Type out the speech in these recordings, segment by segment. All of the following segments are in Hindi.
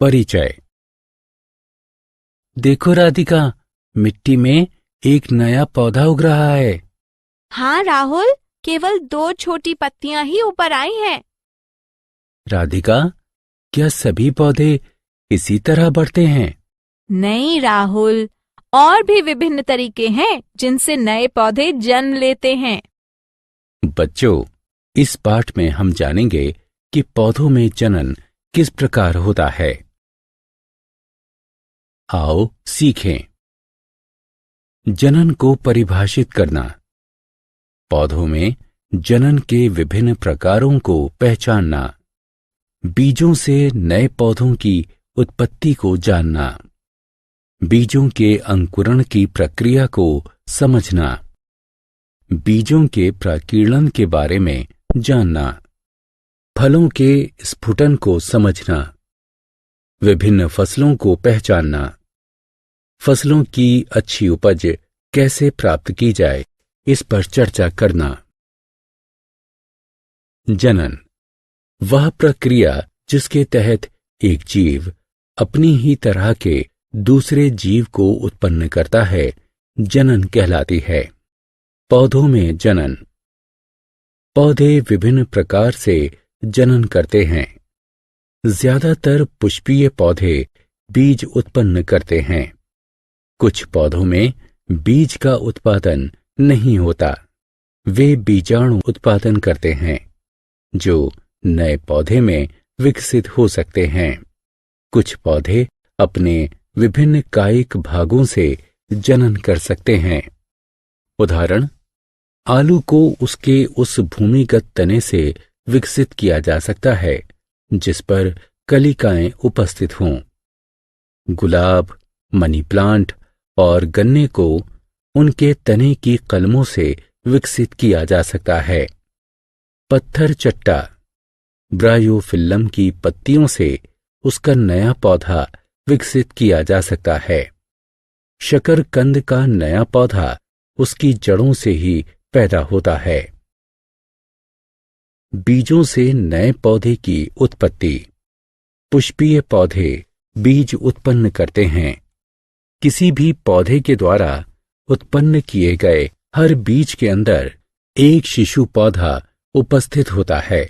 परिचय। देखो राधिका, मिट्टी में एक नया पौधा उग रहा है। हाँ राहुल, केवल 2 छोटी पत्तियां ही ऊपर आई हैं। राधिका, क्या सभी पौधे इसी तरह बढ़ते हैं? नहीं राहुल, और भी विभिन्न तरीके हैं जिनसे नए पौधे जन्म लेते हैं। बच्चों, इस पाठ में हम जानेंगे कि पौधों में जनन किस प्रकार होता है। आओ सीखें। जनन को परिभाषित करना। पौधों में जनन के विभिन्न प्रकारों को पहचानना। बीजों से नए पौधों की उत्पत्ति को जानना। बीजों के अंकुरण की प्रक्रिया को समझना। बीजों के प्रकीर्णन के बारे में जानना। फलों के स्फुटन को समझना। विभिन्न फसलों को पहचानना। फसलों की अच्छी उपज कैसे प्राप्त की जाए, इस पर चर्चा करना। जनन वह प्रक्रिया जिसके तहत एक जीव अपनी ही तरह के दूसरे जीव को उत्पन्न करता है, जनन कहलाती है। पौधों में जनन। पौधे विभिन्न प्रकार से जनन करते हैं। ज्यादातर पुष्पीय पौधे बीज उत्पन्न करते हैं। कुछ पौधों में बीज का उत्पादन नहीं होता। वे बीजाणु उत्पादन करते हैं, जो नए पौधे में विकसित हो सकते हैं। कुछ पौधे अपने विभिन्न कायिक भागों से जनन कर सकते हैं। उदाहरण, आलू को उसके उस भूमिगत तने से विकसित किया जा सकता है जिस पर कलिकाएं उपस्थित हों। गुलाब, मनी प्लांट और गन्ने को उनके तने की कलमों से विकसित किया जा सकता है। पत्थर चट्टा, ब्रायोफिल्लम की पत्तियों से उसका नया पौधा विकसित किया जा सकता है। शकरकंद का नया पौधा उसकी जड़ों से ही पैदा होता है। बीजों से नए पौधे की उत्पत्ति। पुष्पीय पौधे बीज उत्पन्न करते हैं। किसी भी पौधे के द्वारा उत्पन्न किए गए हर बीज के अंदर एक शिशु पौधा उपस्थित होता है,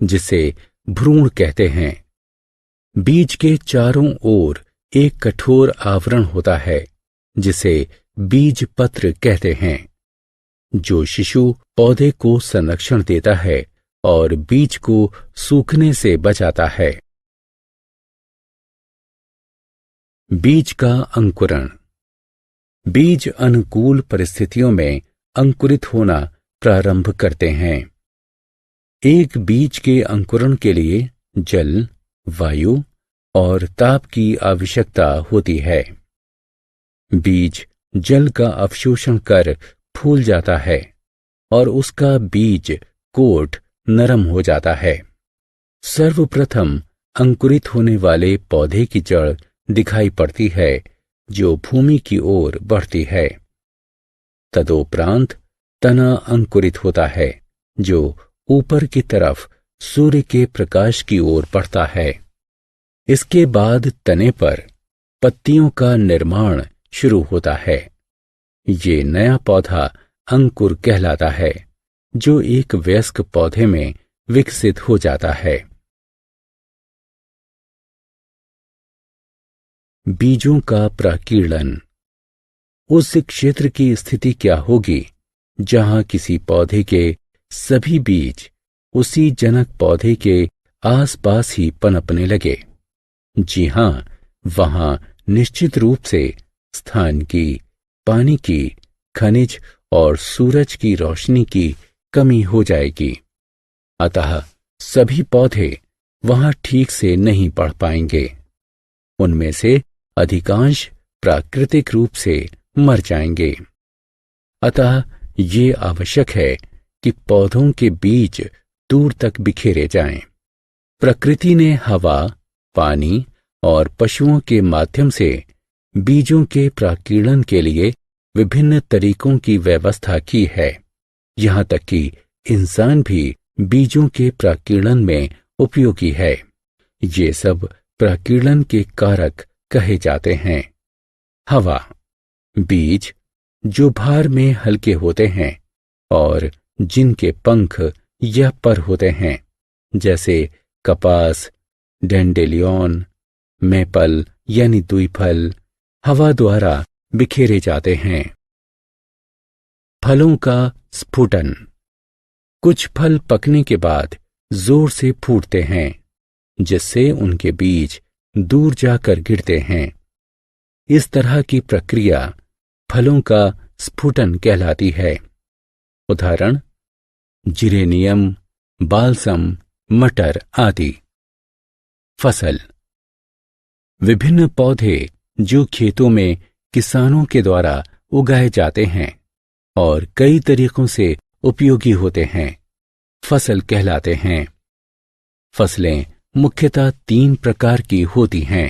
जिसे भ्रूण कहते हैं। बीज के चारों ओर एक कठोर आवरण होता है, जिसे बीज पत्र कहते हैं, जो शिशु पौधे को संरक्षण देता है और बीज को सूखने से बचाता है। बीज का अंकुरण। बीज अनुकूल परिस्थितियों में अंकुरित होना प्रारंभ करते हैं। एक बीज के अंकुरण के लिए जल, वायु और ताप की आवश्यकता होती है। बीज जल का अवशोषण कर फूल जाता है और उसका बीज कोट नरम हो जाता है। सर्वप्रथम अंकुरित होने वाले पौधे की जड़ दिखाई पड़ती है, जो भूमि की ओर बढ़ती है। तदोपरांत तना अंकुरित होता है, जो ऊपर की तरफ सूर्य के प्रकाश की ओर बढ़ता है। इसके बाद तने पर पत्तियों का निर्माण शुरू होता है। ये नया पौधा अंकुर कहलाता है, जो एक वयस्क पौधे में विकसित हो जाता है। बीजों का प्रकीर्णन। उस क्षेत्र की स्थिति क्या होगी जहां किसी पौधे के सभी बीज उसी जनक पौधे के आसपास ही पनपने लगे? जी हां, वहां निश्चित रूप से स्थान की, पानी की, खनिज और सूरज की रोशनी की कमी हो जाएगी। अतः सभी पौधे वहां ठीक से नहीं बढ़ पाएंगे। उनमें से अधिकांश प्राकृतिक रूप से मर जाएंगे। अतः ये आवश्यक है कि पौधों के बीज दूर तक बिखेरे जाएं। प्रकृति ने हवा, पानी और पशुओं के माध्यम से बीजों के प्रकीर्णन के लिए विभिन्न तरीकों की व्यवस्था की है। यहाँ तक कि इंसान भी बीजों के प्रकीर्णन में उपयोगी है। ये सब प्रकीर्णन के कारक कहे जाते हैं। हवा, बीज जो भार में हल्के होते हैं और जिनके पंख या पर होते हैं, जैसे कपास, डेंडेलियन, मेपल यानी द्विफल, हवा द्वारा बिखेरे जाते हैं। फलों का स्फुटन, कुछ फल पकने के बाद जोर से फूटते हैं, जिससे उनके बीज दूर जाकर गिरते हैं। इस तरह की प्रक्रिया फलों का स्फुटन कहलाती है। उदाहरण: जिरेनियम, बाल्सम, मटर आदि। फसल, विभिन्न पौधे जो खेतों में किसानों के द्वारा उगाए जाते हैं और कई तरीकों से उपयोगी होते हैं, फसल कहलाते हैं। फसलें मुख्यतः 3 प्रकार की होती हैं।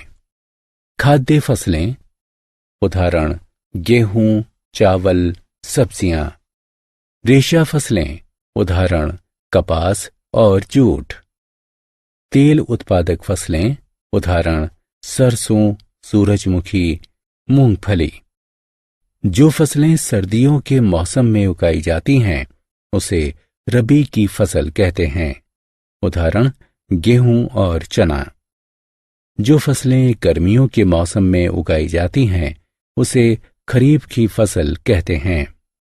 खाद्य फसलें, उदाहरण गेहूं, चावल, सब्जियां। रेशा फसलें, उदाहरण कपास और जूट। तेल उत्पादक फसलें, उदाहरण सरसों, सूरजमुखी, मूंगफली। जो फसलें सर्दियों के मौसम में उगाई जाती हैं, उसे रबी की फसल कहते हैं, उदाहरण गेहूं और चना। जो फसलें गर्मियों के मौसम में उगाई जाती हैं, उसे खरीफ की फसल कहते हैं,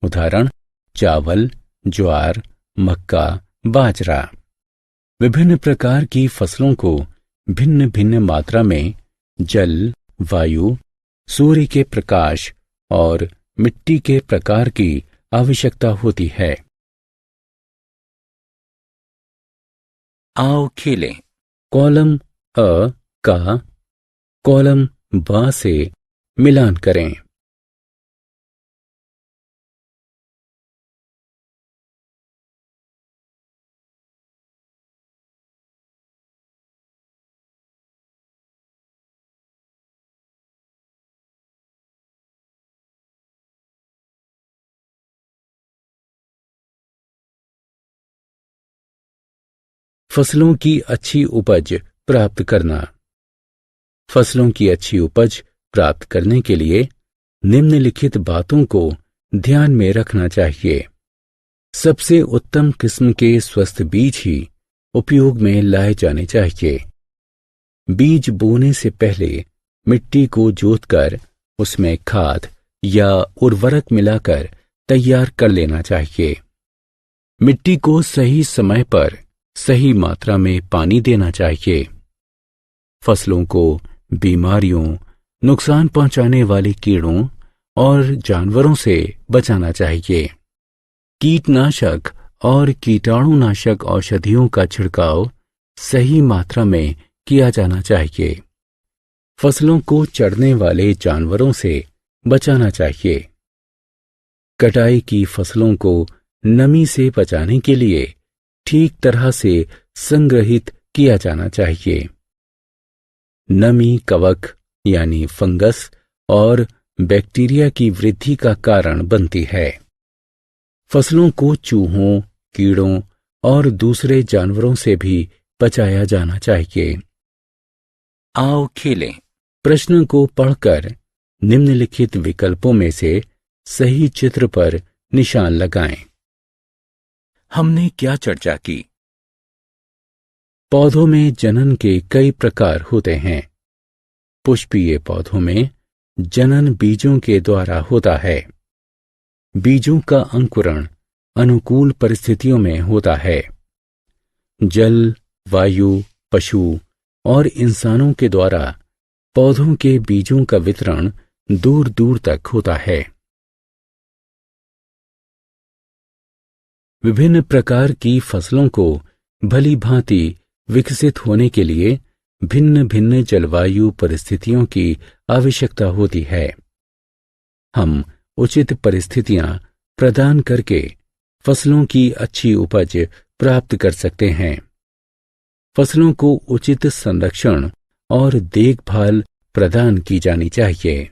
उदाहरण चावल, ज्वार, मक्का, बाजरा। विभिन्न प्रकार की फसलों को भिन्न भिन्न मात्रा में जल, वायु, सूर्य के प्रकाश और मिट्टी के प्रकार की आवश्यकता होती है। आओ खेलें। कॉलम अ का कॉलम ब से मिलान करें। फसलों की अच्छी उपज प्राप्त करना। फसलों की अच्छी उपज प्राप्त करने के लिए निम्नलिखित बातों को ध्यान में रखना चाहिए। सबसे उत्तम किस्म के स्वस्थ बीज ही उपयोग में लाए जाने चाहिए। बीज बोने से पहले मिट्टी को जोतकर उसमें खाद या उर्वरक मिलाकर तैयार कर लेना चाहिए। मिट्टी को सही समय पर सही मात्रा में पानी देना चाहिए। फसलों को बीमारियों, नुकसान पहुंचाने वाले कीड़ों और जानवरों से बचाना चाहिए। कीटनाशक और कीटाणुनाशक औषधियों का छिड़काव सही मात्रा में किया जाना चाहिए। फसलों को चढ़ने वाले जानवरों से बचाना चाहिए। कटाई की फसलों को नमी से बचाने के लिए ठीक तरह से संग्रहित किया जाना चाहिए। नमी कवक यानी फंगस और बैक्टीरिया की वृद्धि का कारण बनती है। फसलों को चूहों, कीड़ों और दूसरे जानवरों से भी बचाया जाना चाहिए। आओ खेलें। प्रश्न को पढ़कर निम्नलिखित विकल्पों में से सही चित्र पर निशान लगाएं। हमने क्या चर्चा की? पौधों में जनन के कई प्रकार होते हैं। पुष्पीय पौधों में जनन बीजों के द्वारा होता है। बीजों का अंकुरण अनुकूल परिस्थितियों में होता है। जल, वायु, पशु और इंसानों के द्वारा पौधों के बीजों का वितरण दूर दूर तक होता है। विभिन्न प्रकार की फसलों को भली भांति विकसित होने के लिए भिन्न भिन्न जलवायु परिस्थितियों की आवश्यकता होती है। हम उचित परिस्थितियां प्रदान करके फसलों की अच्छी उपज प्राप्त कर सकते हैं। फसलों को उचित संरक्षण और देखभाल प्रदान की जानी चाहिए।